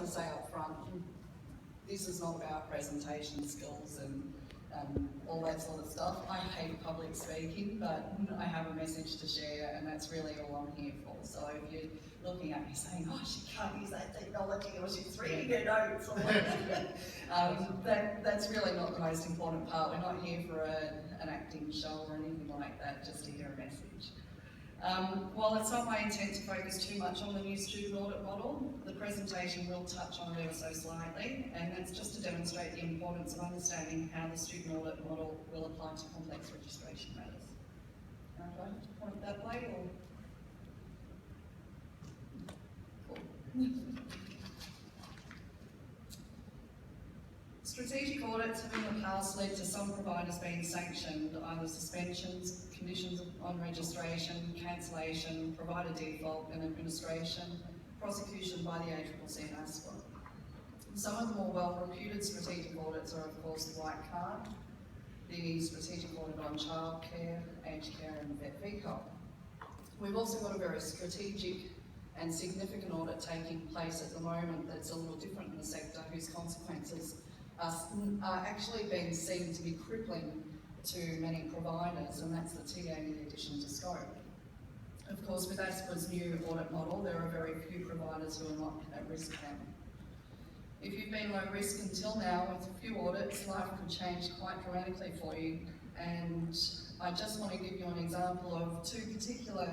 want to say up front, this is not about presentation skills and all that sort of stuff. I hate public speaking, but I have a message to share, and that's really all I'm here for. So if you're looking at me saying, oh, she can't use that technology, or she's reading her notes, or that's really not the most important part. We're not here for an acting show or anything like that, just to hear a message. While it's not my intent to focus too much on the new student audit model, the presentation will touch on it ever so slightly, and that's just to demonstrate the importance of understanding how the student audit model will apply to complex registration matters. Am I going to point that way, or? Cool. Strategic audits have in the past led to some providers being sanctioned, either suspensions, conditions on registration, cancellation, provider default and administration, prosecution by the ACCC and ASPA. Some of the more well-reputed strategic audits are of course the White Card, the strategic audit on childcare, aged care and vet VCOP. We've also got a very strategic and significant audit taking place at the moment that's a little different in the sector, whose consequences are actually being seen to be crippling to many providers, and that's the T80 addition to scope. Of course, with ASPA's new audit model, there are very few providers who are not at risk now. If you've been low risk until now, with a few audits, life could change quite dramatically for you. And I just want to give you an example of two particular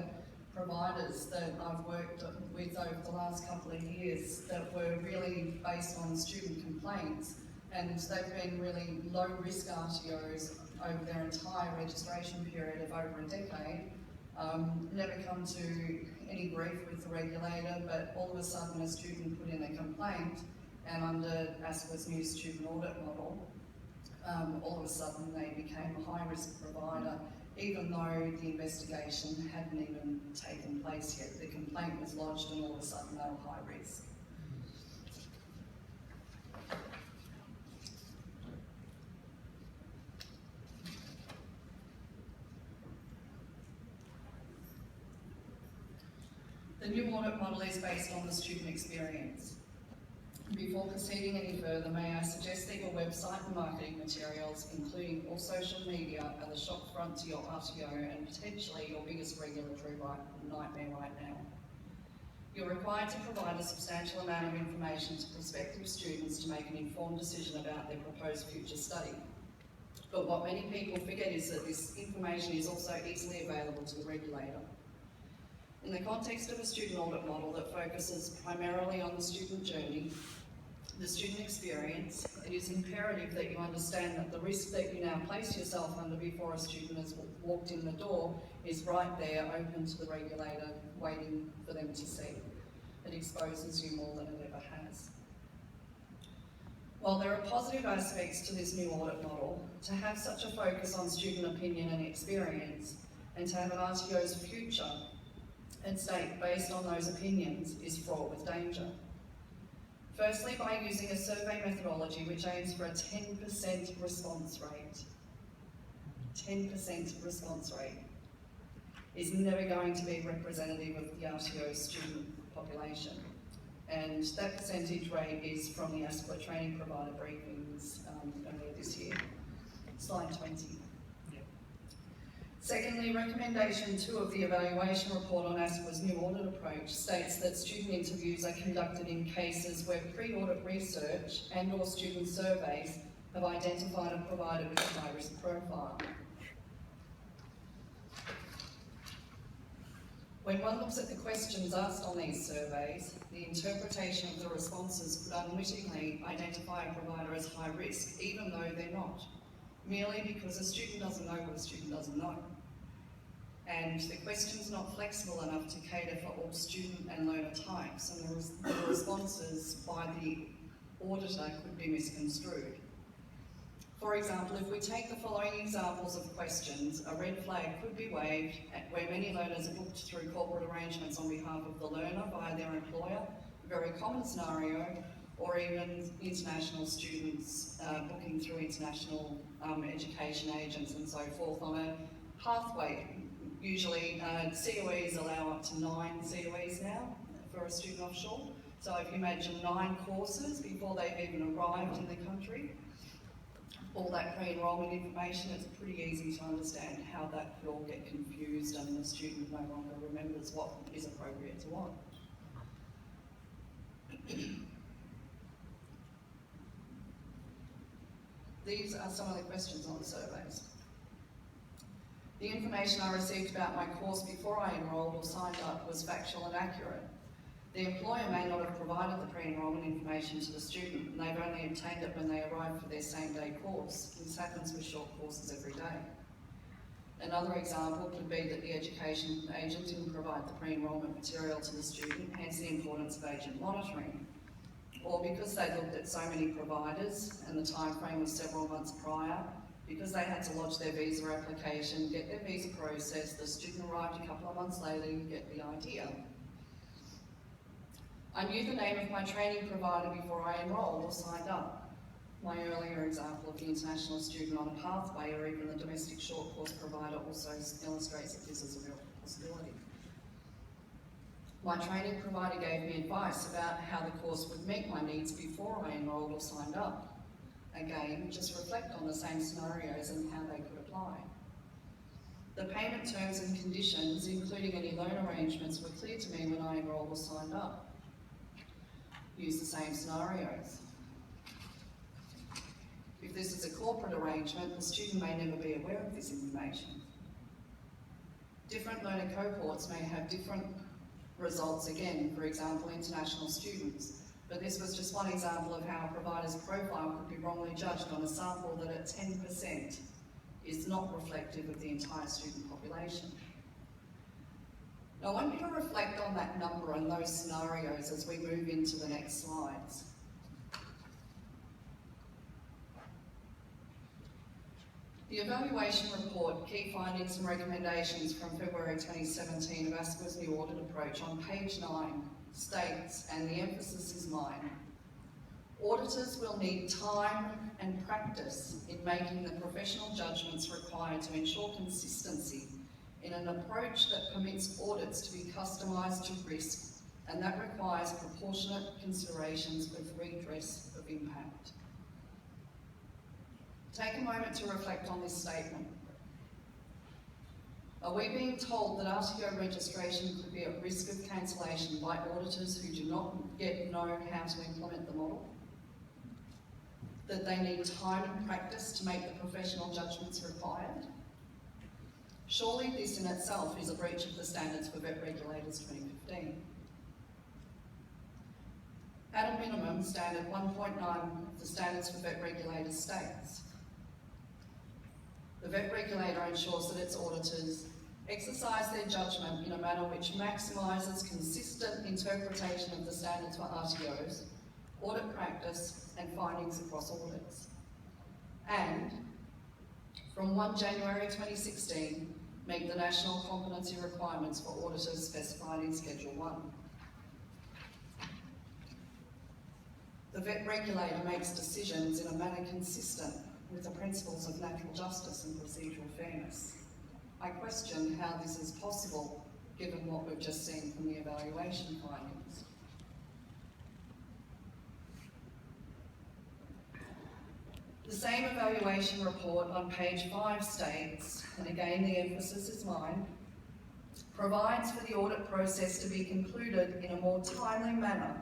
providers that I've worked with over the last couple of years that were really based on student complaints, and they've been really low risk RTOs over their entire registration period of over a decade. Never come to any grief with the regulator, but all of a sudden a student put in a complaint, and under ASPA's new student audit model, all of a sudden they became a high risk provider, even though the investigation hadn't even taken place yet. The complaint was lodged and all of a sudden they were high risk. The new audit model is based on the student experience. Before proceeding any further, may I suggest that your website and marketing materials, including all social media, are the shop front to your RTO and potentially your biggest regulatory nightmare right now. You're required to provide a substantial amount of information to prospective students to make an informed decision about their proposed future study. But what many people forget is that this information is also easily available to the regulator. In the context of a student audit model that focuses primarily on the student journey, the student experience, it is imperative that you understand that the risk that you now place yourself under before a student has walked in the door is right there, open to the regulator, waiting for them to see. It exposes you more than it ever has. While there are positive aspects to this new audit model, to have such a focus on student opinion and experience, and to have an RTO's future at stake based on those opinions is fraught with danger. Firstly, by using a survey methodology which aims for a 10% response rate. 10% response rate is never going to be representative of the RTO's student population. And that percentage rate is from the ASPA training provider briefings earlier this year. Slide 20. Secondly, recommendation 2 of the evaluation report on ASPA's new audit approach states that student interviews are conducted in cases where pre-audit research and or student surveys have identified a provider with a high-risk profile. When one looks at the questions asked on these surveys, the interpretation of the responses could unwittingly identify a provider as high risk, even though they're not, merely because a student doesn't know what a student doesn't know. And the question's not flexible enough to cater for all student and learner types, and the responses by the auditor could be misconstrued. For example, if we take the following examples of questions, a red flag could be waved where many learners are booked through corporate arrangements on behalf of the learner via their employer, a very common scenario, or even international students booking through international education agents and so forth on a pathway. Usually COEs allow up to 9 COEs now for a student offshore, So if you imagine 9 courses before they've even arrived in the country, all that pre-enrolment information, it's pretty easy to understand how that could all get confused and the student no longer remembers what is appropriate to what. These are some of the questions on the surveys. The information I received about my course before I enrolled or signed up was factual and accurate. The employer may not have provided the pre-enrolment information to the student, and they've only obtained it when they arrive for their same-day course. This happens with short courses every day. Another example could be that the education agent didn't provide the pre-enrolment material to the student, hence the importance of agent monitoring. Or because they looked at so many providers and the time frame was several months prior, because they had to lodge their visa application, get their visa processed, the student arrived a couple of months later, you get the idea. I knew the name of my training provider before I enrolled or signed up. My earlier example of the international student on a pathway or even the domestic short course provider also illustrates that this is a real possibility. My training provider gave me advice about how the course would meet my needs before I enrolled or signed up. Again, just reflect on the same scenarios and how they could apply. The payment terms and conditions, including any loan arrangements, were clear to me when I enrolled or signed up. Use the same scenarios. If this is a corporate arrangement, the student may never be aware of this information. Different learner cohorts may have different results again, for example, international students. But this was just one example of how a provider's profile could be wrongly judged on a sample that at 10% is not reflective of the entire student population. Now, I want you to reflect on that number and those scenarios as we move into the next slides. The evaluation report, key findings and recommendations from February 2017 of ASQA's new audit approach on page 9 states, and the emphasis is mine, auditors will need time and practice in making the professional judgments required to ensure consistency in an approach that permits audits to be customised to risk and that requires proportionate considerations with redress of impact. Take a moment to reflect on this statement. Are we being told that RTO registration could be at risk of cancellation by auditors who do not yet know how to implement the model? That they need time and practice to make the professional judgments required? Surely this in itself is a breach of the standards for vet regulators 2015. At a minimum, standard 1.9 of the standards for vet regulators states, the vet regulator ensures that its auditors exercise their judgment in a manner which maximises consistent interpretation of the standards for RTOs, audit practice and findings across audits. And from 1 January 2016, meet the national competency requirements for auditors specified in Schedule 1. The vet regulator makes decisions in a manner consistent with the principles of natural justice and procedural fairness. I question how this is possible given what we've just seen from the evaluation findings. The same evaluation report on page 5 states, and again the emphasis is mine, provides for the audit process to be concluded in a more timely manner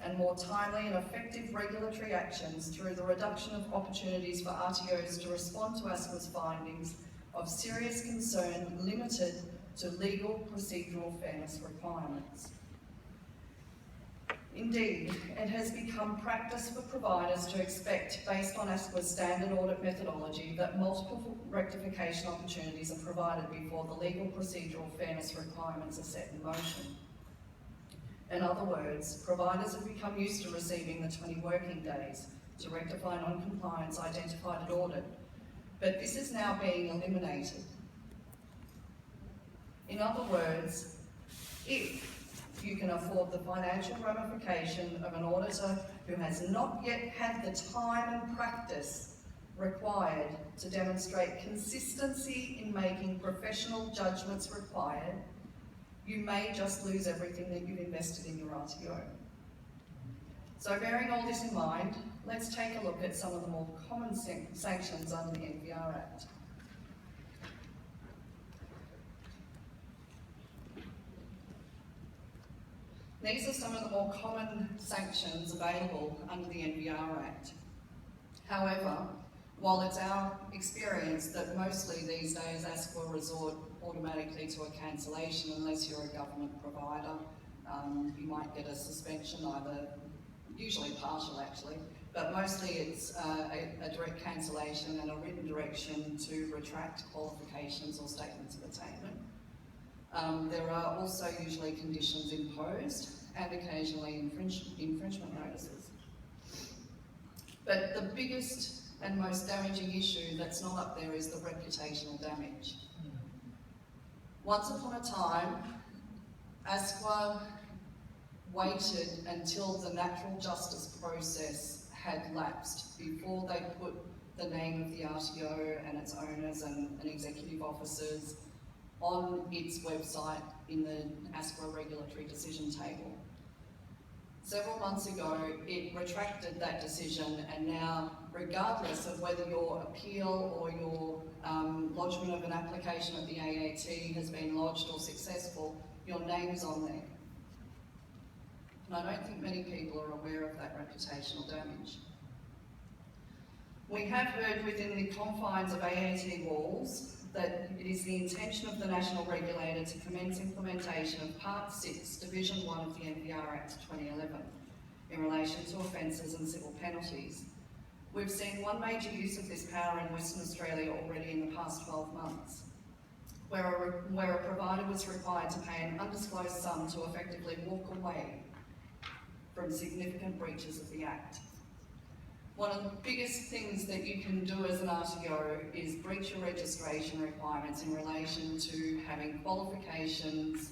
and more timely and effective regulatory actions through the reduction of opportunities for RTOs to respond to ASQA's findings of serious concern limited to legal procedural fairness requirements. Indeed, it has become practice for providers to expect, based on ASQA's standard audit methodology, that multiple rectification opportunities are provided before the legal procedural fairness requirements are set in motion. In other words, providers have become used to receiving the 20 working days to rectify non-compliance identified at audit, but this is now being eliminated. In other words, if you can afford the financial ramification of an auditor who has not yet had the time and practice required to demonstrate consistency in making professional judgments required, you may just lose everything that you've invested in your RTO. So bearing all this in mind, let's take a look at some of the more common sanctions under the NVR Act. These are some of the more common sanctions available under the NVR Act. However, while it's our experience that mostly these days ASC will resort automatically to a cancellation unless you're a government provider, you might get a suspension, usually partial actually, but mostly it's a direct cancellation and a written direction to retract qualifications or statements of attainment. There are also usually conditions imposed and occasionally infringement notices. But the biggest and most damaging issue that's not up there is the reputational damage. Once upon a time, ASQA waited until the natural justice process had lapsed before they put the name of the RTO and its owners and executive officers on its website in the ASQA regulatory decision table. Several months ago, it retracted that decision, and now, regardless of whether your appeal or your lodgement of an application at the AAT has been lodged or successful, your name's on there. And I don't think many people are aware of that reputational damage. We have heard within the confines of AAT walls that it is the intention of the national regulator to commence implementation of Part 6, Division 1 of the NVR Act 2011 in relation to offences and civil penalties. We've seen one major use of this power in Western Australia already in the past 12 months, where a provider was required to pay an undisclosed sum to effectively walk away from significant breaches of the Act. One of the biggest things that you can do as an RTO is breach your registration requirements in relation to having qualifications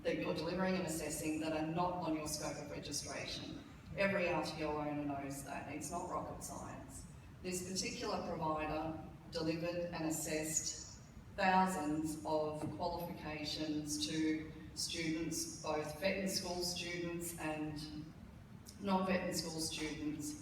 that you're delivering and assessing that are not on your scope of registration. Every RTO owner knows that. It's not rocket science. This particular provider delivered and assessed thousands of qualifications to students, both vet and school students and non-vet and school students.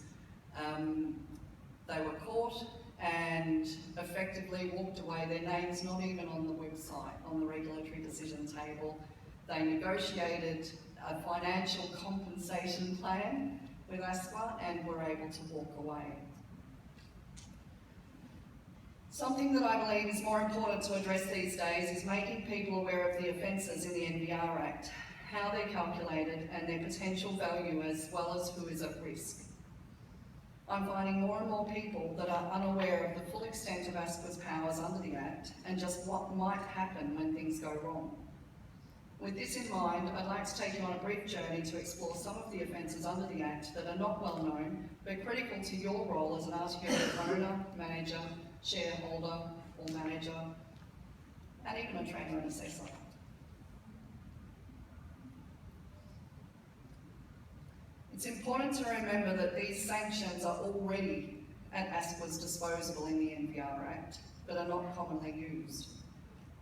They were caught and effectively walked away. Their name's not even on the website, on the regulatory decision table. They negotiated a financial compensation plan with ASQA and were able to walk away. Something that I believe is more important to address these days is making people aware of the offences in the NVR Act, how they're calculated and their potential value as well as who is at risk. I'm finding more and more people that are unaware of the full extent of ASQA's powers under the Act and just what might happen when things go wrong. With this in mind, I'd like to take you on a brief journey to explore some of the offences under the Act that are not well known, but critical to your role as an RTO owner, manager, shareholder or manager, and even a trainer and assessor. It's important to remember that these sanctions are already at ASQA's disposal in the NVR Act, but are not commonly used.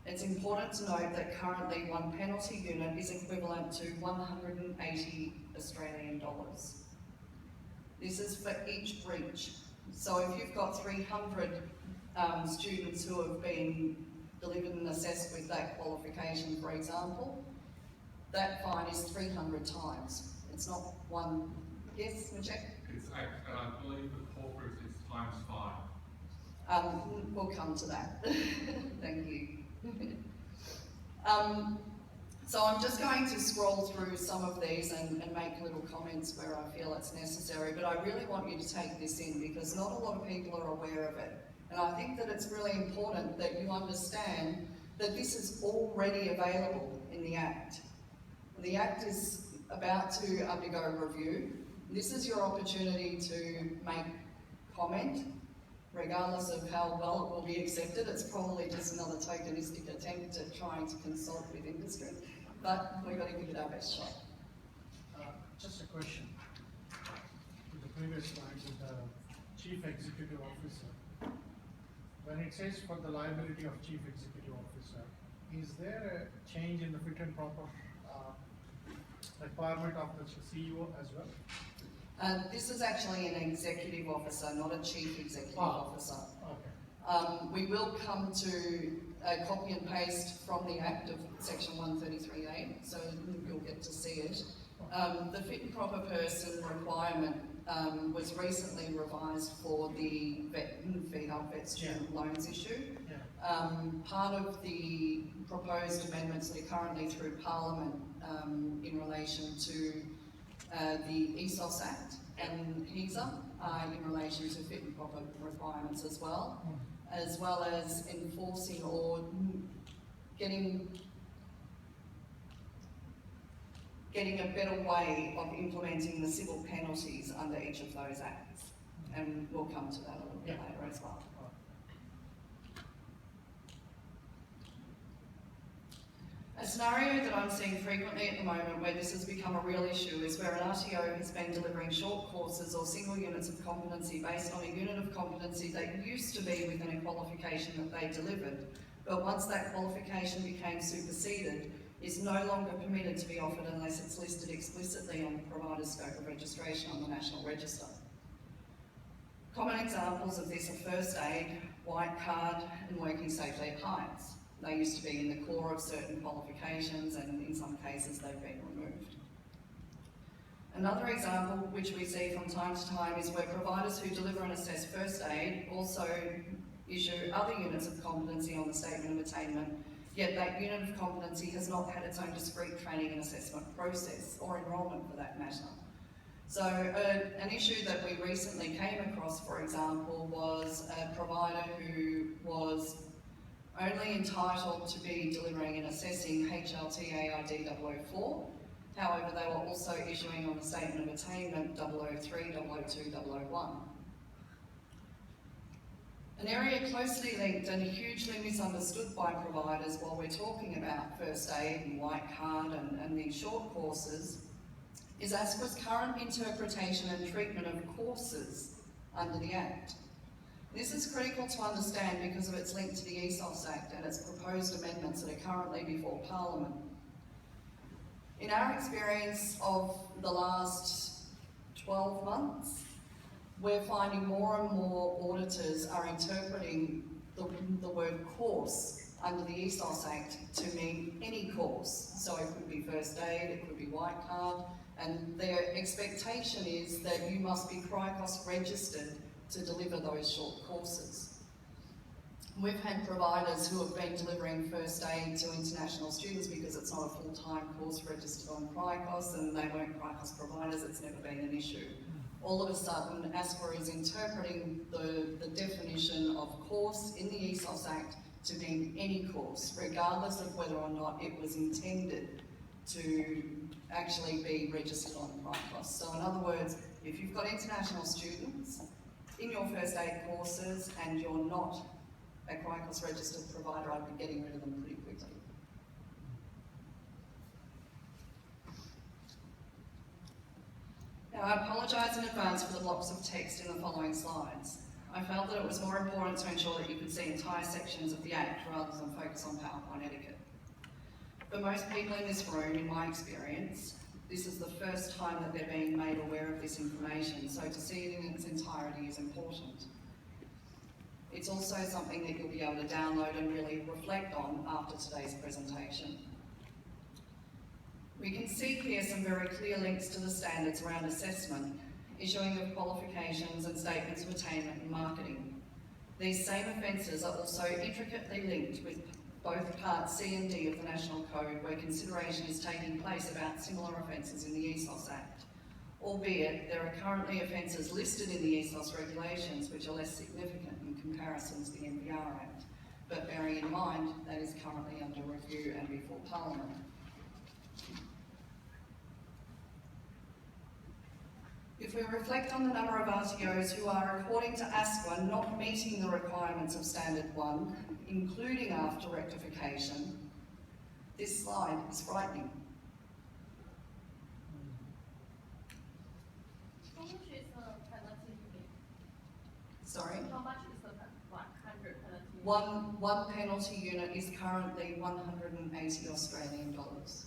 It's important to note that currently one penalty unit is equivalent to 180 Australian dollars. This is for each breach. So if you've got 300 students who have been delivered and assessed with that qualification, for example, that fine is 300 times. It's not one. Yes, Majek? It's 8, and I believe the corporate is ×5. We'll come to that. Thank you. So I'm just going to scroll through some of these and make little comments where I feel it's necessary, but I really want you to take this in because not a lot of people are aware of it. And I think that it's really important that you understand that this is already available in the Act. The Act is about to undergo review. This is your opportunity to make comment, regardless of how well it will be accepted. It's probably just another tokenistic attempt at trying to consult with industry, but we've got to give it our best shot. Just a question. To the previous slide with the Chief Executive Officer. When it says for the liability of Chief Executive Officer, is there a change in the fit and proper requirement of the CEO as well? This is actually an executive officer, not a chief executive Ah. officer. Okay. We will come to a copy and paste from the Act of Section 133A, so you'll get to see it. The fit and proper person requirement was recently revised for the vet student loans issue. Yeah. Part of the proposed amendments that are currently through Parliament in relation to the ESOS Act and HESA in relation to fit and proper requirements as well as enforcing or getting a better way of implementing the civil penalties under each of those acts. And we'll come to that a little bit later as well. A scenario that I'm seeing frequently at the moment where this has become a real issue is where an RTO has been delivering short courses or single units of competency based on a unit of competency that used to be within a qualification that they delivered, but once that qualification became superseded, is no longer permitted to be offered unless it's listed explicitly on the provider's scope of registration on the National Register. Common examples of this are first aid, white card, and working safely at heights. They used to be in the core of certain qualifications, and in some cases they've been removed. Another example which we see from time to time is where providers who deliver and assess first aid also issue other units of competency on the statement of attainment, yet that unit of competency has not had its own discrete training and assessment process, or enrolment for that matter. So an issue that we recently came across, for example, was a provider who was only entitled to be delivering and assessing HLTA ID 004. However, they were also issuing on the statement of attainment 003, 002, 001. An area closely linked and hugely misunderstood by providers while we're talking about first aid and white card and these short courses is ASQA's current interpretation and treatment of courses under the Act. This is critical to understand because of its link to the ESOS Act and its proposed amendments that are currently before Parliament. In our experience of the last 12 months, we're finding more and more auditors are interpreting the word course under the ESOS Act to mean any course. So it could be first aid, it could be white card, and their expectation is that you must be CRICOS registered to deliver those short courses. We've had providers who have been delivering first aid to international students because it's not a full-time course registered on CRICOS and they weren't CRICOS providers, it's never been an issue. All of a sudden, ASQA is interpreting the definition of course in the ESOS Act to mean any course, regardless of whether or not it was intended to actually be registered on CRICOS. So in other words, if you've got international students in your first aid courses and you're not a CRICOS registered provider, I'd be getting rid of them pretty quickly. Now, I apologise in advance for the blocks of text in the following slides. I felt that it was more important to ensure that you could see entire sections of the Act rather than focus on PowerPoint etiquette. For most people in this room, in my experience, this is the first time that they're being made aware of this information, so to see it in its entirety is important. It's also something that you'll be able to download and really reflect on after today's presentation. We can see here some very clear links to the standards around assessment, issuing of qualifications and statements of attainment and marketing. These same offences are also intricately linked with both Part C and D of the National Code, where consideration is taking place about similar offences in the ESOS Act. Albeit, there are currently offences listed in the ESOS regulations which are less significant in comparison to the NPR Act, but bearing in mind that is currently under review and before Parliament. If we reflect on the number of RTOs who are, according to ASQA, not meeting the requirements of Standard 1, including after rectification, this slide is frightening. How much is the penalty unit? Sorry? How much is the 100 penalty unit? One penalty unit is currently 180 Australian dollars.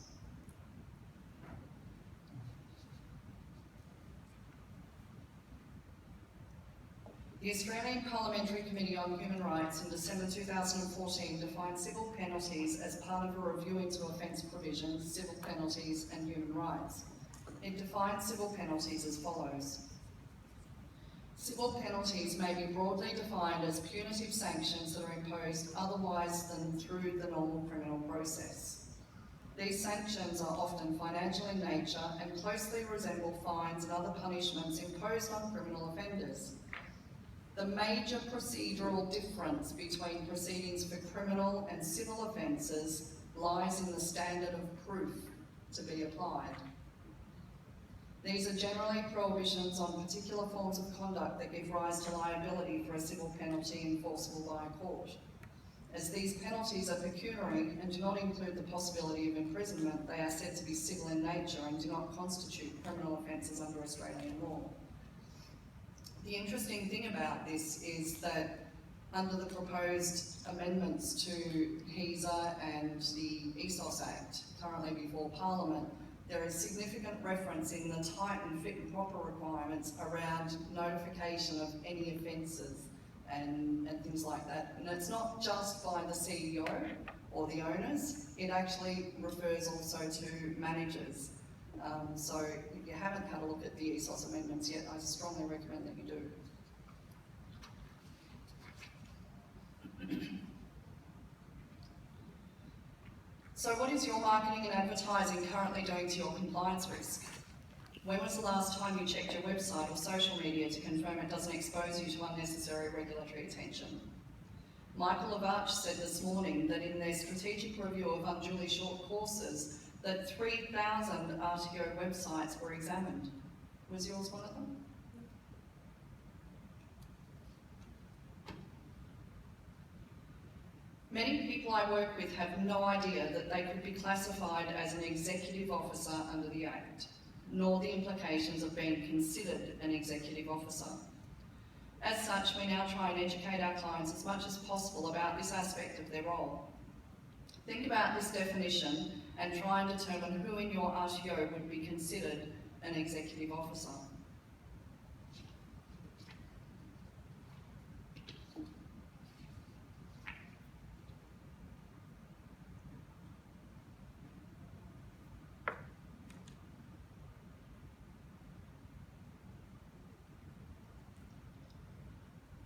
The Australian Parliamentary Committee on Human Rights in December 2014 defined civil penalties as part of a review into offence provisions, civil penalties and human rights. It defines civil penalties as follows. Civil penalties may be broadly defined as punitive sanctions that are imposed otherwise than through the normal criminal process. These sanctions are often financial in nature and closely resemble fines and other punishments imposed on criminal offenders. The major procedural difference between proceedings for criminal and civil offences lies in the standard of proof to be applied. These are generally prohibitions on particular forms of conduct that give rise to liability for a civil penalty enforceable by a court. As these penalties are pecuniary and do not include the possibility of imprisonment, they are said to be civil in nature and do not constitute criminal offences under Australian law. The interesting thing about this is that under the proposed amendments to HESA and the ESOS Act, currently before Parliament, there is significant reference in the tightened fit and proper requirements around notification of any offences and things like that. And it's not just by the CEO or the owners, it actually refers also to managers. So if you haven't had a look at the ESOS amendments yet, I strongly recommend that you do. So what is your marketing and advertising currently doing to your compliance risk? When was the last time you checked your website or social media to confirm it doesn't expose you to unnecessary regulatory attention? Michael Lavarch said this morning that in their strategic review of unduly short courses, that 3,000 RTO websites were examined. Was yours one of them? Many people I work with have no idea that they could be classified as an executive officer under the Act, nor the implications of being considered an executive officer. As such, we now try and educate our clients as much as possible about this aspect of their role. Think about this definition and try and determine who in your RTO would be considered an executive officer.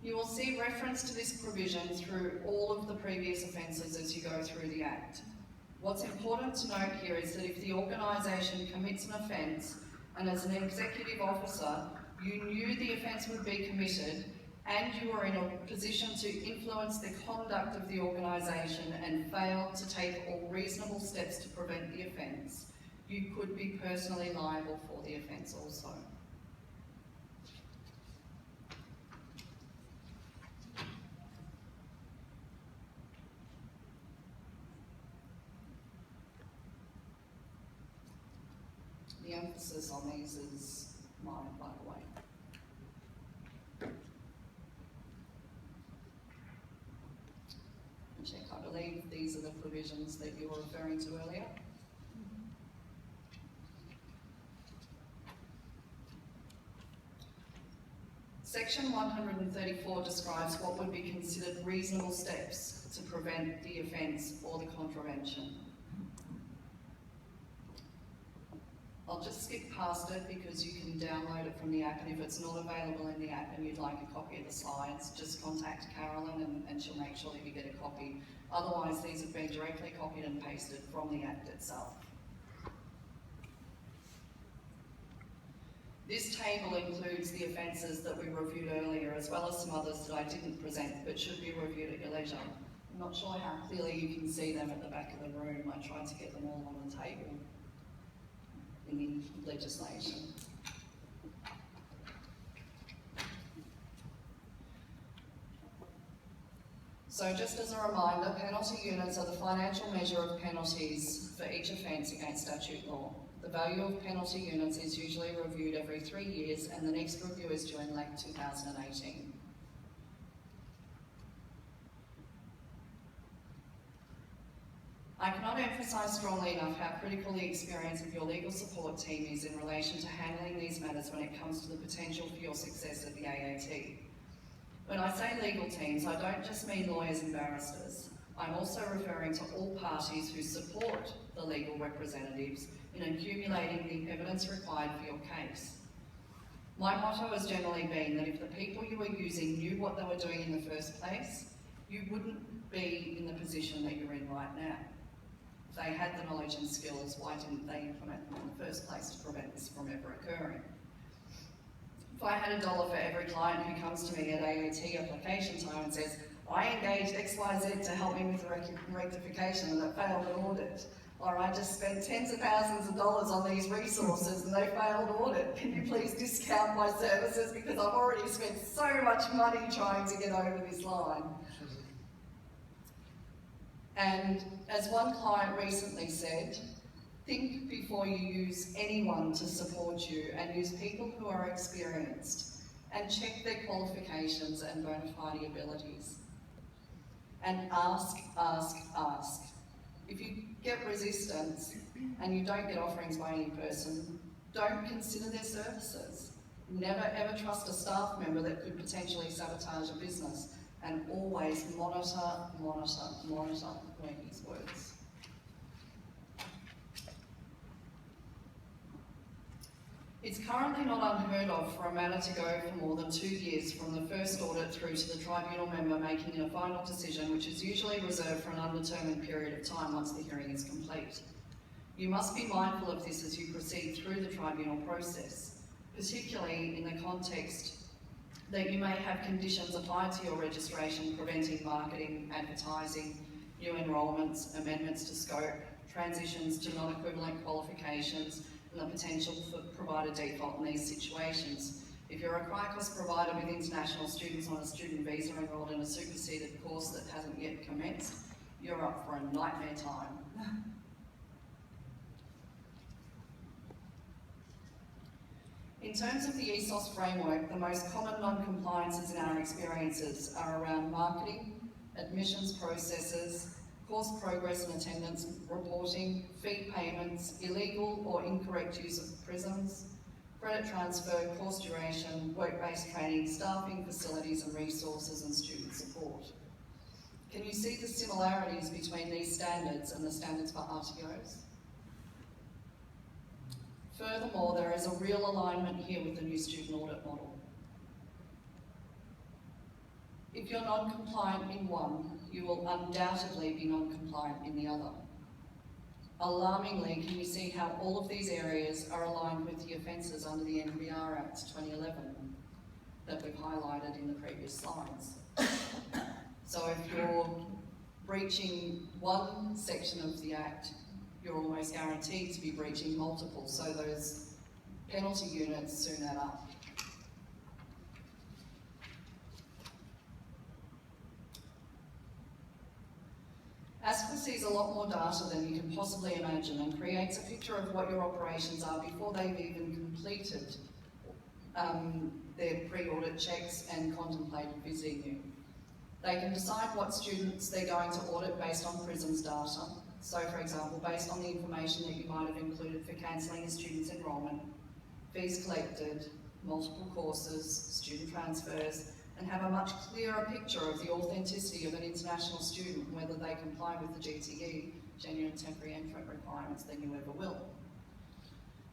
You will see reference to this provision through all of the previous offences as you go through the Act. What's important to note here is that if the organisation commits an offence and as an executive officer you knew the offence would be committed and you were in a position to influence the conduct of the organisation and failed to take all reasonable steps to prevent the offence, you could be personally liable for the offence also. The emphasis on these is mine, by the way. Check, I believe these are the provisions that you were referring to earlier. Section 134 describes what would be considered reasonable steps to prevent the offence or the contravention. I'll just skip past it because you can download it from the app, and if it's not available in the app and you'd like a copy of the slides, just contact Carolyn and she'll make sure that you get a copy. Otherwise, these have been directly copied and pasted from the Act itself. This table includes the offences that we reviewed earlier, as well as some others that I didn't present but should be reviewed at your leisure. I'm not sure how clearly you can see them at the back of the room. I tried to get them all on the table in the legislation. So just as a reminder, penalty units are the financial measure of penalties for each offence against statute law. The value of penalty units is usually reviewed every 3 years, and the next review is due in late 2018. I cannot emphasise strongly enough how critical the experience of your legal support team is in relation to handling these matters when it comes to the potential for your success at the AAT. When I say legal teams, I don't just mean lawyers and barristers. I'm also referring to all parties who support the legal representatives in accumulating the evidence required for your case. My motto has generally been that if the people you were using knew what they were doing in the first place, you wouldn't be in the position that you're in right now. If they had the knowledge and skills, why didn't they implement them in the first place to prevent this from ever occurring? If I had $1 for every client who comes to me at IVETA application time and says, I engaged XYZ to help me with the rectification and it failed an audit, or I just spent tens of thousands of dollars on these resources and they failed audit, can you please discount my services because I've already spent so much money trying to get over this line? And as one client recently said, think before you use anyone to support you and use people who are experienced and check their qualifications and bona fide abilities. And ask, ask, ask. If you get resistance and you don't get offerings by any person, don't consider their services. Never ever trust a staff member that could potentially sabotage a business, and always monitor, monitor, monitor Wendy's words. It's currently not unheard of for a matter to go for more than 2 years from the first audit through to the tribunal member making a final decision, which is usually reserved for an undetermined period of time once the hearing is complete. You must be mindful of this as you proceed through the tribunal process, particularly in the context that you may have conditions applied to your registration preventing marketing, advertising, new enrolments, amendments to scope, transitions to non-equivalent qualifications, and the potential for provider default in these situations. If you're a CRICOS provider with international students on a student visa enrolled in a superseded course that hasn't yet commenced, you're up for a nightmare time. In terms of the ESOS framework, the most common non-compliances in our experiences are around marketing, admissions processes, course progress and attendance reporting, fee payments, illegal or incorrect use of prisons, credit transfer, course duration, work-based training, staffing, facilities and resources, and student support. Can you see the similarities between these standards and the standards for RTOs? Furthermore, there is a real alignment here with the new Student Audit Model. If you're non-compliant in one, you will undoubtedly be non-compliant in the other. Alarmingly, can you see how all of these areas are aligned with the offences under the NBR Act 2011 that we've highlighted in the previous slides? So if you're breaching one section of the Act, you're almost guaranteed to be breaching multiple, so those penalty units soon add up. ASPA sees a lot more data than you can possibly imagine and creates a picture of what your operations are before they've even completed their pre-audit checks and contemplated visiting you. They can decide what students they're going to audit based on PRISM's data. So for example, based on the information that you might have included for cancelling a student's enrolment, fees collected, multiple courses, student transfers, and have a much clearer picture of the authenticity of an international student and whether they comply with the GTE, genuine temporary entrant requirements, than you ever will.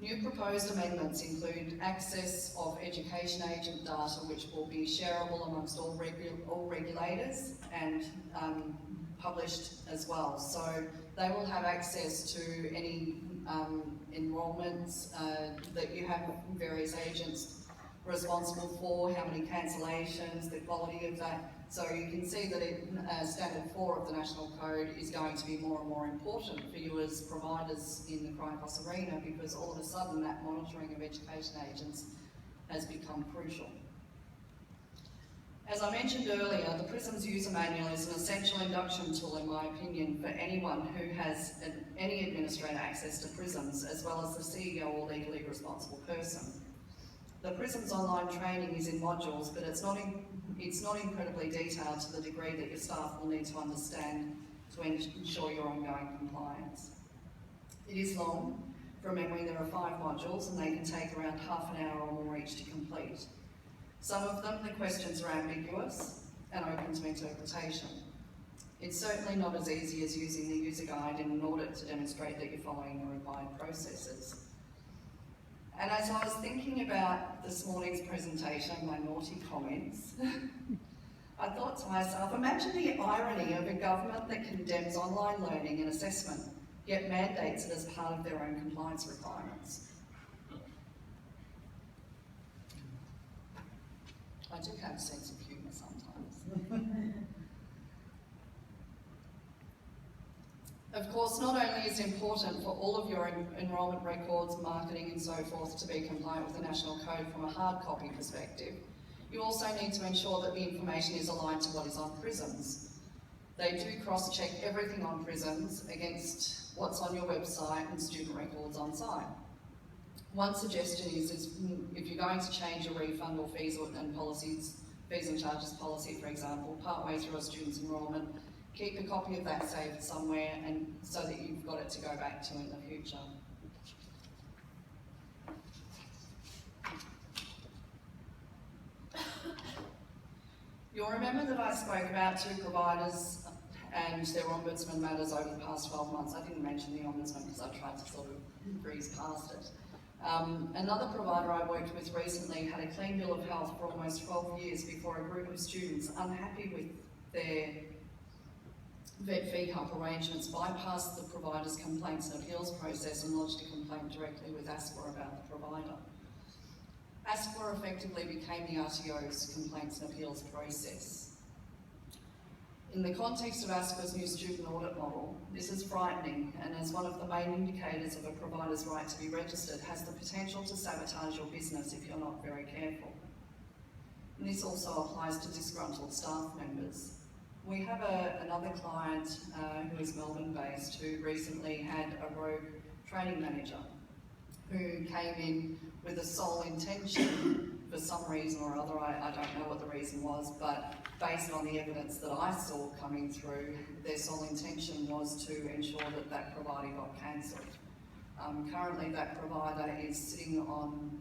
New proposed amendments include access of education agent data, which will be shareable amongst all regulators and published as well. So they will have access to any enrolments that you have various agents responsible for, how many cancellations, the quality of that. So you can see that Standard 4 of the National Code is going to be more and more important for you as providers in the CRICOS arena, because all of a sudden that monitoring of education agents has become crucial. As I mentioned earlier, the PRISM's user manual is an essential induction tool, in my opinion, for anyone who has any administrator access to PRISMs, as well as the CEO or legally responsible person. The PRISM's online training is in modules, but it's not incredibly detailed to the degree that your staff will need to understand to ensure your ongoing compliance. It is long. From memory, there are 5 modules, and they can take around half an hour or more each to complete. Some of them, the questions are ambiguous and open to interpretation. It's certainly not as easy as using the user guide in an audit to demonstrate that you're following the required processes. And as I was thinking about this morning's presentation, my naughty comments, I thought to myself, imagine the irony of a government that condemns online learning and assessment, yet mandates it as part of their own compliance requirements. I do have a sense of humour sometimes. Of course, not only is it important for all of your enrolment records, marketing and so forth to be compliant with the National Code from a hard copy perspective, you also need to ensure that the information is aligned to what is on PRISMs. They do cross-check everything on PRISMs against what's on your website and student records on site. One suggestion is if you're going to change your refund or fees and charges policy, for example, partway through a student's enrolment, keep a copy of that saved somewhere and so that you've got it to go back to in the future. You'll remember that I spoke about two providers and their ombudsman matters over the past 12 months. I didn't mention the ombudsman because I tried to sort of breeze past it. Another provider I worked with recently had a clean bill of health for almost 12 years before a group of students unhappy with their vet fee hub arrangements bypassed the provider's complaints and appeals process and lodged a complaint directly with ASPA about the provider. ASPA effectively became the RTO's complaints and appeals process. In the context of ASPA's new Student Audit Model, this is frightening and as one of the main indicators of a provider's right to be registered has the potential to sabotage your business if you're not very careful. And this also applies to disgruntled staff members. We have another client who is Melbourne-based who recently had a rogue training manager who came in with a sole intention, for some reason or other, I don't know what the reason was, but based on the evidence that I saw coming through, their sole intention was to ensure that that provider got cancelled. Currently that provider is sitting on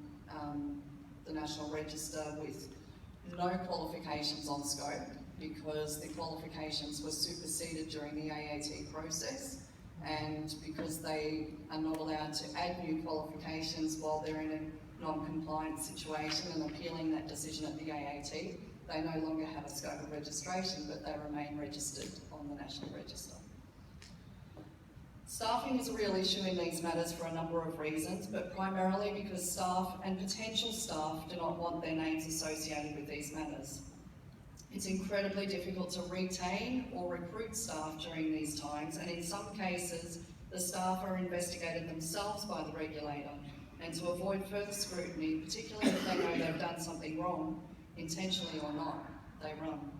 the National Register with no qualifications on scope, because the qualifications were superseded during the AAT process and because they are not allowed to add new qualifications while they're in a non-compliant situation and appealing that decision at the AAT, they no longer have a scope of registration but they remain registered on the National Register. Staffing is a real issue in these matters for a number of reasons, but primarily because staff and potential staff do not want their names associated with these matters. It's incredibly difficult to retain or recruit staff during these times, and in some cases, the staff are investigated themselves by the regulator, and to avoid further scrutiny, particularly if they know they've done something wrong, intentionally or not, they run.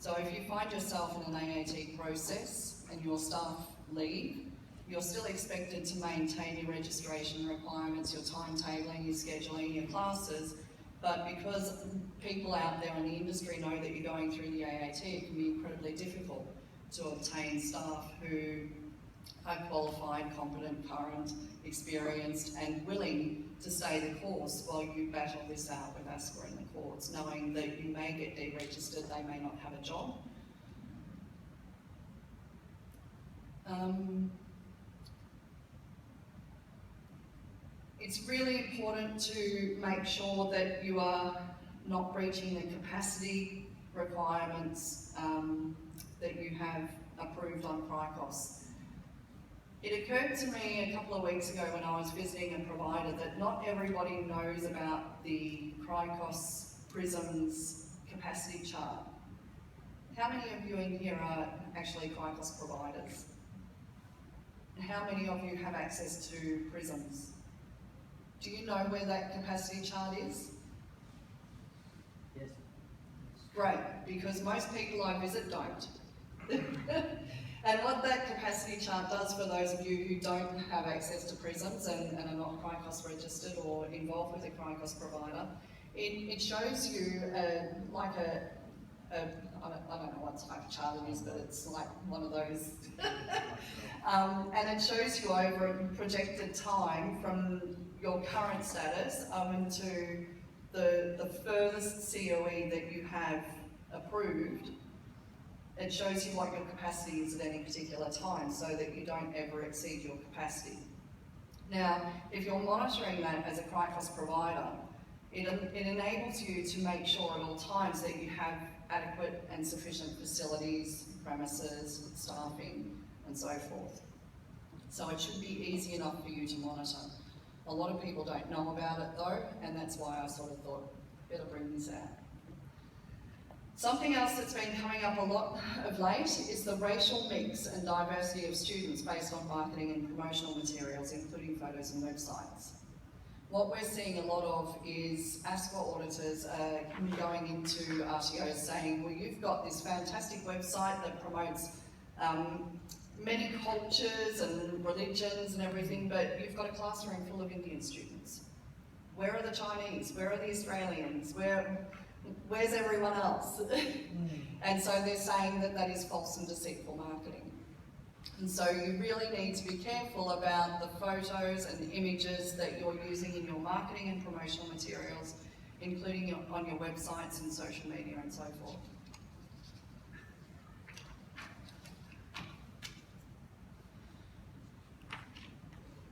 So if you find yourself in an AAT process and your staff leave, you're still expected to maintain your registration requirements, your timetabling, your scheduling, your classes, but because people out there in the industry know that you're going through the AAT, it can be incredibly difficult to obtain staff who are qualified, competent, current, experienced and willing to stay the course while you battle this out with ASPA in the courts, knowing that you may get deregistered, they may not have a job. It's really important to make sure that you are not breaching the capacity requirements that you have approved on CRICOS. It occurred to me a couple of weeks ago when I was visiting a provider that not everybody knows about the CRICOS PRISM's capacity chart. How many of you in here are actually CRICOS providers? And how many of you have access to PRISMs? Do you know where that capacity chart is? Yes. Great, because most people I visit don't. And what that capacity chart does for those of you who don't have access to PRISMs and are not CRICOS registered or involved with a CRICOS provider, it shows you I don't know what type of chart it is, but it's like one of those. And it shows you over a projected time from your current status to the furthest COE that you have approved, it shows you what your capacity is at any particular time so that you don't ever exceed your capacity. Now, if you're monitoring that as a CRICOS provider, it enables you to make sure at all times that you have adequate and sufficient facilities, premises, staffing, and so forth. So it should be easy enough for you to monitor. A lot of people don't know about it though, and that's why I sort of thought, better bring this out. Something else that's been coming up a lot of late is the racial mix and diversity of students based on marketing and promotional materials, including photos and websites. What we're seeing a lot of is ASQA auditors going into RTOs saying, well, you've got this fantastic website that promotes many cultures and religions and everything, but you've got a classroom full of Indian students. Where are the Chinese? Where are the Australians? Where's everyone else? And so they're saying that that is false and deceitful marketing. And so you really need to be careful about the photos and images that you're using in your marketing and promotional materials, including on your websites and social media and so forth.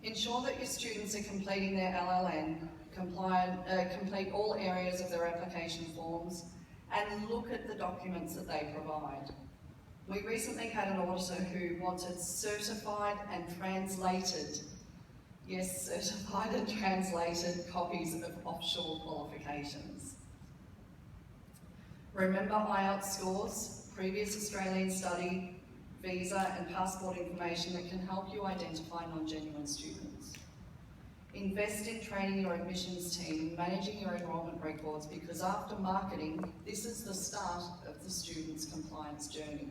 Ensure that your students are completing their LLN, complete all areas of their application forms, and look at the documents that they provide. We recently had an auditor who wanted certified and translated, yes, certified and translated copies of offshore qualifications. Remember IELTS scores, previous Australian study, visa and passport information that can help you identify non-genuine students. Invest in training your admissions team and managing your enrolment records, because after marketing, this is the start of the student's compliance journey.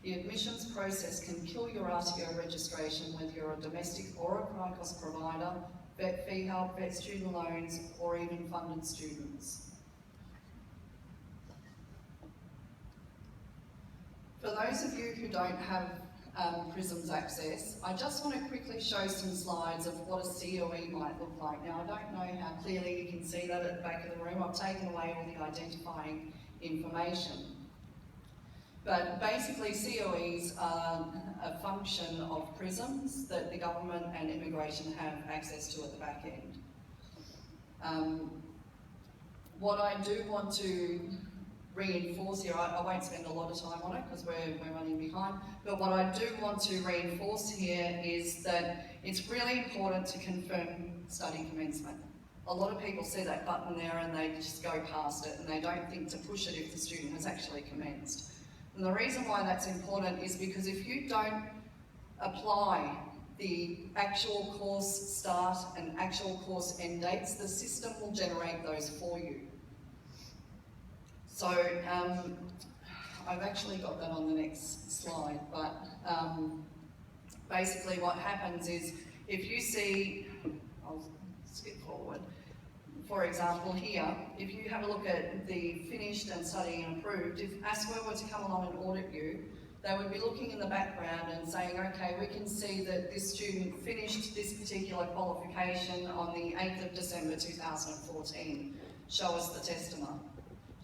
The admissions process can kill your RTO registration whether you're a domestic or a CRICOS provider, vet fee help, vet student loans, or even funded students. For those of you who don't have PRISM's access, I just want to quickly show some slides of what a COE might look like. Now, I don't know how clearly you can see that at the back of the room. I've taken away all the identifying information. But basically, COEs are a function of PRISMs that the government and immigration have access to at the back end. What I do want to reinforce here, I won't spend a lot of time on it because we're running behind, but what I do want to reinforce here is that it's really important to confirm study commencement. A lot of people see that button there and they just go past it and they don't think to push it if the student has actually commenced. And the reason why that's important is because if you don't apply the actual course start and actual course end dates, the system will generate those for you. So I've actually got that on the next slide, but basically what happens is if you see, I'll skip forward, for example here, if you have a look at the finished and studying and approved, if ASQA were to come along and audit you, they would be looking in the background and saying, okay, we can see that this student finished this particular qualification on the 8th of December 2014. Show us the testament.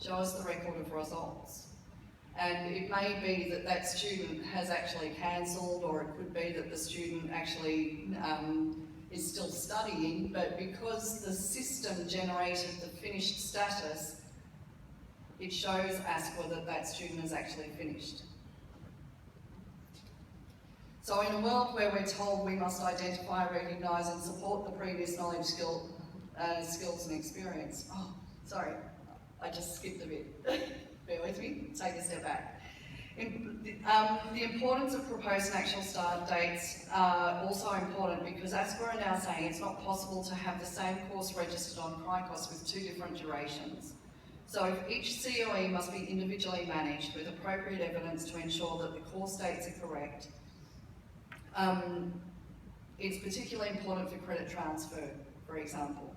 Show us the record of results. And it may be that that student has actually cancelled, or it could be that the student actually is still studying, but because the system generated the finished status, it shows ASQA that that student has actually finished. So in a world where we're told we must identify, recognise and support the previous knowledge, skills and experience. Oh, sorry, I just skipped a bit. Bear with me, take a step back. The importance of proposed and actual start dates are also important because ASQA are now saying it's not possible to have the same course registered on CRICOS with two different durations. So if each COE must be individually managed with appropriate evidence to ensure that the course dates are correct, it's particularly important for credit transfer, for example.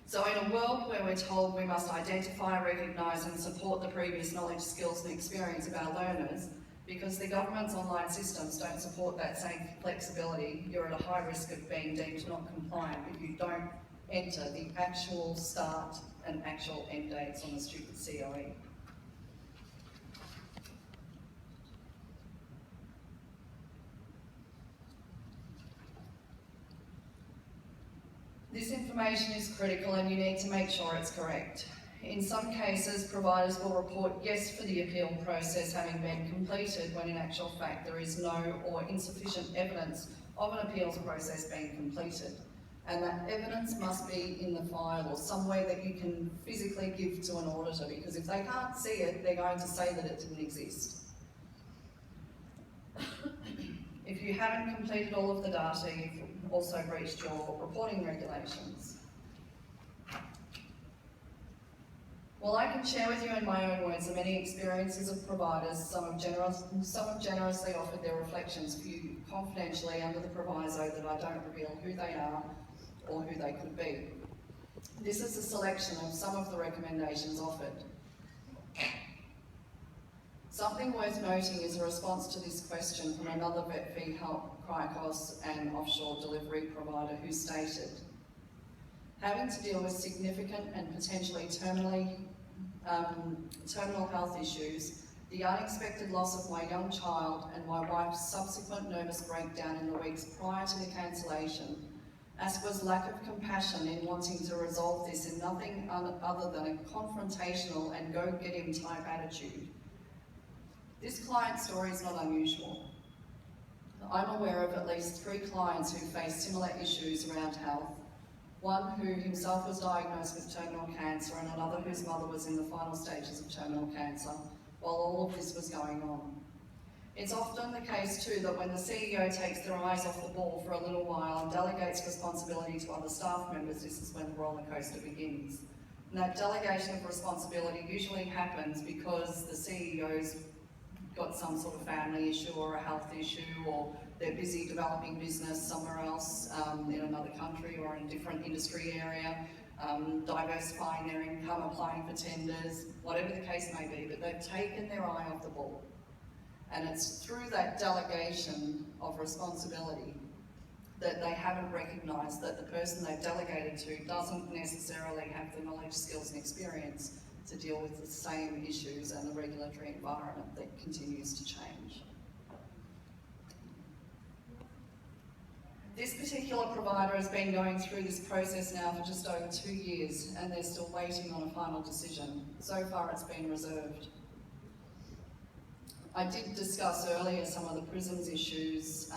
So in a world where we're told we must identify, recognise and support the previous knowledge, skills and experience of our learners, because the government's online systems don't support that same flexibility, you're at a high risk of being deemed not compliant if you don't enter the actual start and actual end dates on the student COE. This information is critical and you need to make sure it's correct. In some cases, providers will report yes for the appeal process having been completed when in actual fact there is no or insufficient evidence of an appeals process being completed. And that evidence must be in the file or somewhere that you can physically give to an auditor, because if they can't see it, they're going to say that it didn't exist. If you haven't completed all of the data, you've also breached your reporting regulations. Well, I can share with you in my own words the many experiences of providers. Some have generously offered their reflections for you confidentially under the proviso that I don't reveal who they are or who they could be. This is a selection of some of the recommendations offered. Something worth noting is a response to this question from another vet fee help, Cricos and offshore delivery provider who stated, having to deal with significant and potentially terminal health issues, the unexpected loss of my young child and my wife's subsequent nervous breakdown in the weeks prior to the cancellation, ASQA's lack of compassion in wanting to resolve this in nothing other than a confrontational and go-get-him type attitude. This client story is not unusual. I'm aware of at least 3 clients who face similar issues around health, one who himself was diagnosed with terminal cancer and another whose mother was in the final stages of terminal cancer while all of this was going on. It's often the case too that when the CEO takes their eyes off the ball for a little while and delegates responsibility to other staff members, this is when the roller coaster begins. And that delegation of responsibility usually happens because the CEO's got some sort of family issue or a health issue, or they're busy developing business somewhere else in another country or in a different industry area, diversifying their income, applying for tenders, whatever the case may be, but they've taken their eye off the ball. And it's through that delegation of responsibility that they haven't recognised that the person they've delegated to doesn't necessarily have the knowledge, skills and experience to deal with the same issues and the regulatory environment that continues to change. This particular provider has been going through this process now for just over 2 years and they're still waiting on a final decision. So far it's been reserved. I did discuss earlier some of the PRISMS issues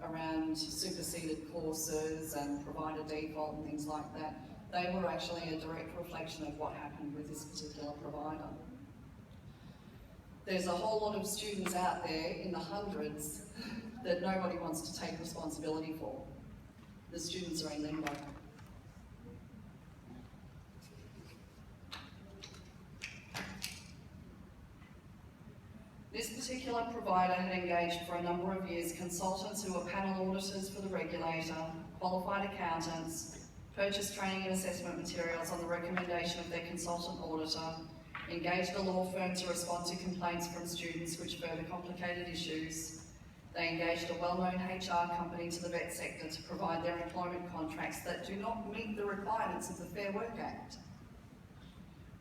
around superseded courses and provider default and things like that. They were actually a direct reflection of what happened with this particular provider. There's a whole lot of students out there in the hundreds that nobody wants to take responsibility for. The students are in limbo. This particular provider had engaged for a number of years consultants who were panel auditors for the regulator, qualified accountants, purchased training and assessment materials on the recommendation of their consultant auditor, engaged a law firm to respond to complaints from students which further complicated issues. They engaged a well-known HR company to the vet sector to provide their employment contracts that do not meet the requirements of the Fair Work Act.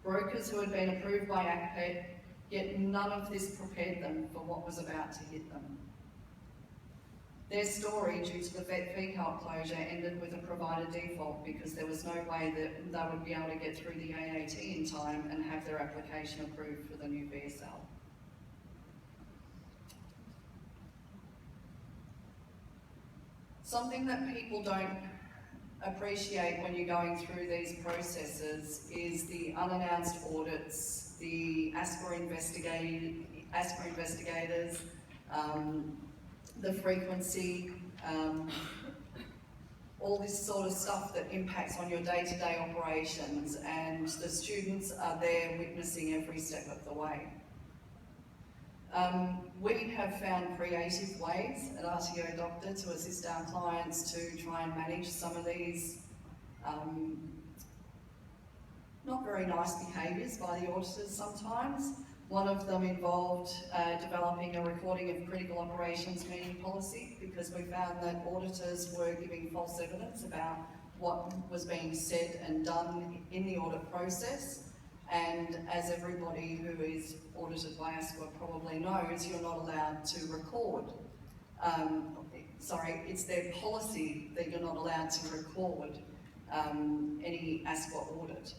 Brokers who had been approved by ACPET, yet none of this prepared them for what was about to hit them. Their story, due to the vet fee help closure, ended with a provider default because there was no way that they would be able to get through the AAT in time and have their application approved for the new VSL. Something that people don't appreciate when you're going through these processes is the unannounced audits, the ASPA investigators, the frequency, all this sort of stuff that impacts on your day-to-day operations, and the students are there witnessing every step of the way. We have found creative ways at RTO Doctor to assist our clients to try and manage some of these not very nice behaviours by the auditors sometimes. One of them involved developing a recording of critical operations meeting policy, because we found that auditors were giving false evidence about what was being said and done in the audit process. And as everybody who is audited by ASQA probably knows, you're not allowed to record. It's their policy that you're not allowed to record any ASQA audit.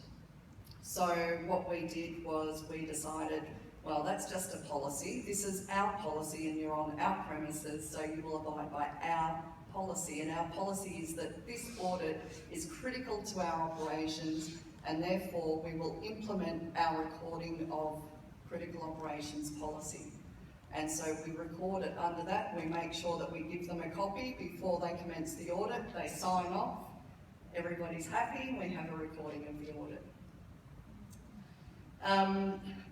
So what we did was we decided, well, that's just a policy. This is our policy and you're on our premises, so you will abide by our policy. And our policy is that this audit is critical to our operations, and therefore we will implement our recording of critical operations policy. And so we record it under that. We make sure that we give them a copy before they commence the audit. They sign off. Everybody's happy. We have a recording of the audit.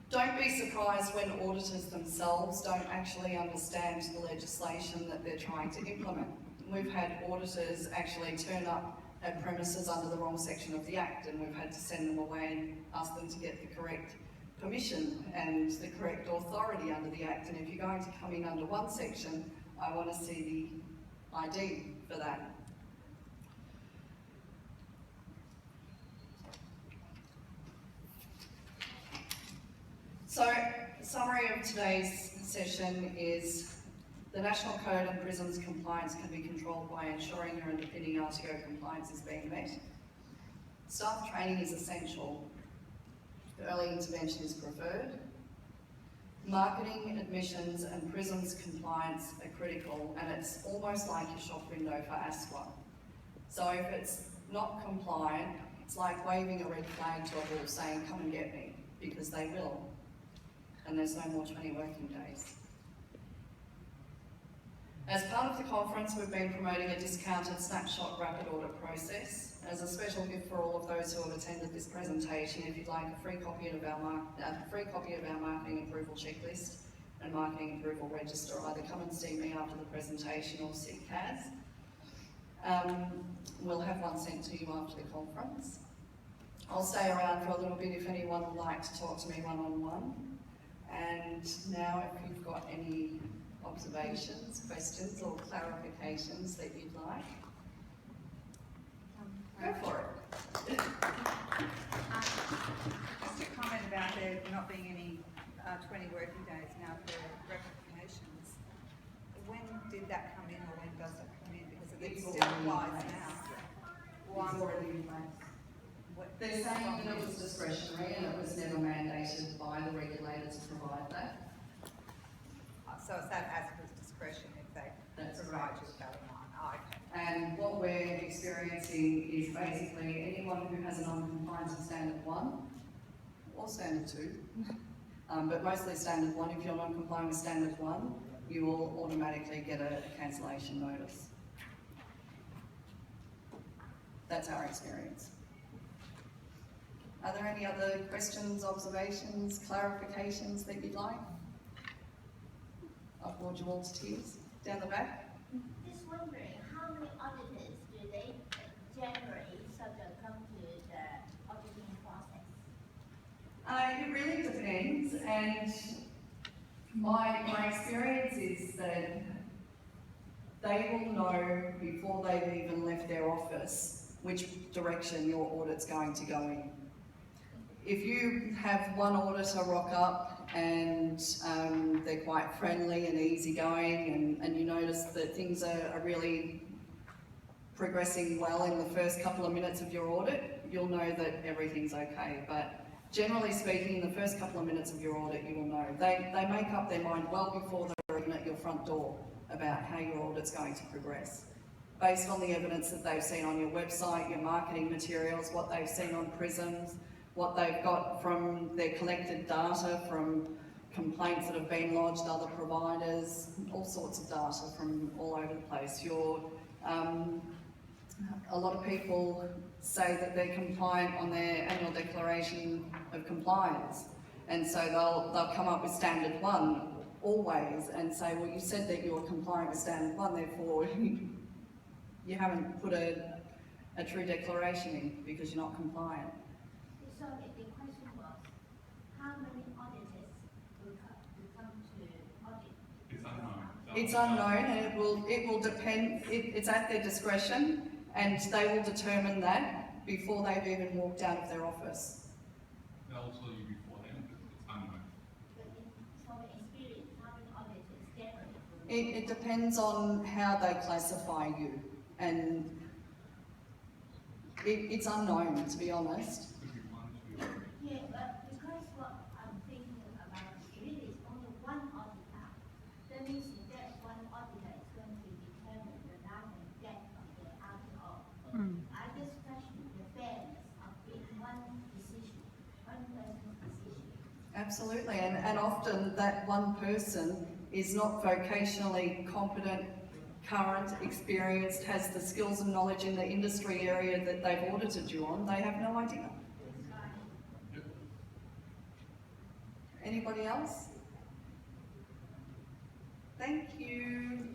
Don't be surprised when auditors themselves don't actually understand the legislation that they're trying to implement. We've had auditors actually turn up at premises under the wrong section of the Act, and we've had to send them away and ask them to get the correct permission and the correct authority under the Act. And if you're going to come in under one section, I want to see the ID for that. So, summary of today's session is the National Code and Prisons compliance can be controlled by ensuring your underpinning RTO compliance is being met. Staff training is essential. Early intervention is preferred. Marketing, admissions and prisons compliance are critical, and it's almost like a shop window for ASQA. So if it's not compliant, it's like waving a red flag to a bull saying, come and get me, because they will. And there's no more 20 working days. As part of the conference, we've been promoting a discounted snapshot rapid audit process. As a special gift for all of those who have attended this presentation, if you'd like a free copy of our marketing approval checklist and marketing approval register, either come and see me after the presentation or see Kaz. We'll have one sent to you after the conference. I'll stay around for a little bit if anyone would like to talk to me one-on-one. And now if you've got any observations, questions or clarifications that you'd like, go for it. Just a comment about there not being any 20 working days now for rectifications. When did that come in, or when does it come in? Because it still applies now. It's already in place. They're saying that it was discretionary and it was never mandated by the regulator to provide that. So it's at ASQA's discretion if they provide you with that or not. Oh, okay. And what we're experiencing is basically anyone who has a non-compliance of standard 1 or standard 2, but mostly standard 1, if you're non-compliant with standard 1, you will automatically get a cancellation notice. That's our experience. Are there any other questions, observations, clarifications that you'd like? I've bored you all to tears. Down the back. Just wondering, how many auditors do they generally sort of come to the auditing process? It really depends, and my experience is that they will know before they've even left their office which direction your audit's going to go in. If you have one auditor rock up and they're quite friendly and easygoing, and you notice that things are really progressing well in the first couple of minutes of your audit, you'll know that everything's okay. But generally speaking, in the first couple of minutes of your audit, you will know. They make up their mind well before they're even at your front door about how your audit's going to progress, based on the evidence that they've seen on your website, your marketing materials, what they've seen on prisons, what they've got from their collected data from complaints that have been lodged, other providers, all sorts of data from all over the place. A lot of people say that they're compliant on their annual declaration of compliance, and so they'll come up with standard 1 always and say, well, you said that you were compliant with standard 1, therefore you haven't put a true declaration in because you're not compliant. So the question was, how many auditors will come to audit? It's unknown. It's unknown, and it will depend. It's at their discretion, And they will determine that before they've even walked out of their office. They'll tell you beforehand, but it's unknown. But from experience, how many auditors generally? It depends on how they classify you, and it's unknown, to be honest. Could be 1, 2, 3. Yeah, but because what I'm thinking about, really is only one auditor. That means that one auditor is going to determine the life and death of the RTO. I just question the fairness of being one decision, one person's decision. Absolutely, and often that one person is not vocationally competent, current, experienced, has the skills and knowledge in the industry area that they've audited you on. They have no idea. Anybody else? Thank you.